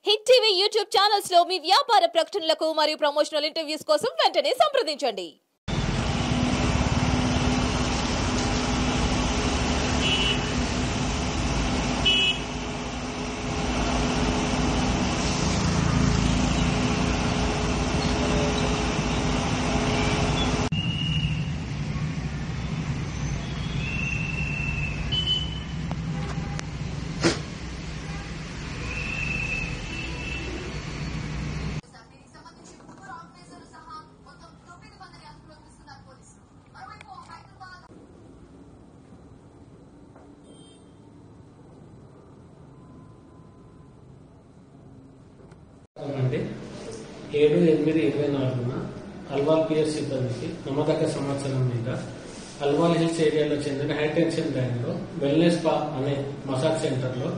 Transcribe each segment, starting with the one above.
Hit TV YouTube channels లో మీ వ్యాపార ప్రకటనలకు మరియు ప్రమోషనల్ ఇంటర్వ్యూస్ కోసం వెంటనే సంప్రదించండి. అంటే 7/8/24 అల్వాల్ పిఎస్ సిబ్బందికి నమ్మదగ్గ సమాచారం మీద అల్వాల్ హిల్స్ ఏరియాలో చెందిన హైటెన్షన్ బ్యాంక్ లో వెల్నెస్ స్పా అనే మసాజ్ సెంటర్ లో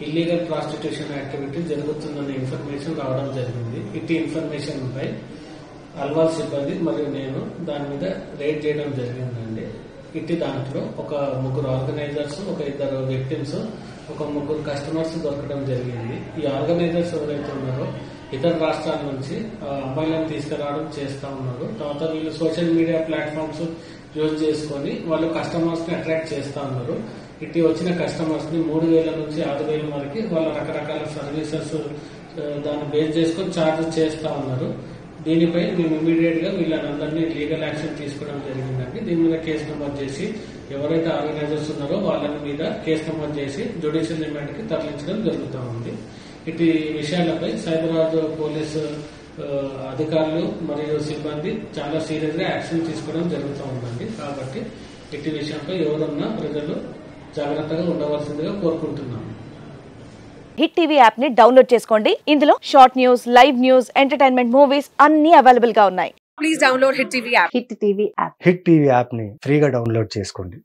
ఇల్లీగల్ ప్రాస్టిట్యూషన్ యాక్టివిటీ జరుగుతుందనే ఇన్ఫర్మేషన్ రావడం జరిగింది. ఇట్టి ఇన్ఫర్మేషన్ పై అల్వాల్ సిబ్బంది మరియు నేను దాని మీద రైడ్ చేయడం జరిగిందండి. ఇట్టి దాంట్లో ఒక 3 ఆర్గనైజర్స్, ఒక 2 విక్టిమ్స్, ఒక 3 కస్టమర్స్ దొరకడం జరిగింది. ఈ ఆర్గనైజర్స్ ఎవరైతే ఉన్నారో ఇతర రాష్ట్రాల నుంచి అమ్మాయిలను తీసుకురావడం చేస్తా ఉన్నారు. తర్వాత వీళ్ళు సోషల్ మీడియా ప్లాట్ఫామ్స్ యూజ్ చేసుకుని వాళ్ళు కస్టమర్స్ ని అట్రాక్ట్ చేస్తా ఉన్నారు. ఇటు వచ్చిన కస్టమర్స్ ని 3,000 నుంచి 6,000 వరకు వాళ్ళ రకరకాల సర్వీసెస్ దాన్ని బేస్ చేసుకుని ఛార్జ్ చేస్తా ఉన్నారు. దీనిపై మేము ఇమీడియట్ గా వీళ్ళందరినీ లీగల్ యాక్షన్ తీసుకోవడం జరిగిందండి. దీని మీద కేసు నమోదు చేసి ఎవరైతే ఆర్గనైజర్స్ ఉన్నారో వాళ్ళ మీద కేసు నమోదు చేసి జ్యుడిషియల్ రిమాండ్ కి తరలించడం జరుగుతూ ఉంది. ఇటు విషయాలపై సైబరాబాద్ పోలీసు అధికారులు మరియు సిబ్బంది చాలా సీరియస్ గా యాక్షన్ తీసుకోవడం జరుగుతూ ఉందండి. కాబట్టి ఇటు విషయంపై ఎవరున్నా ప్రజలు జాగ్రత్తగా ఉండవలసిందిగా కోరుకుంటున్నాము. హిట్ టీవీ యాప్ ని డౌన్లోడ్ చేసుకోండి. ఇందులో short news, live news, entertainment movies అన్ని అవైలబుల్ గా ఉన్నాయి. Please download hit TV app. Hit TV app ని ఫ్రీగా డౌన్లోడ్ చేసుకోండి.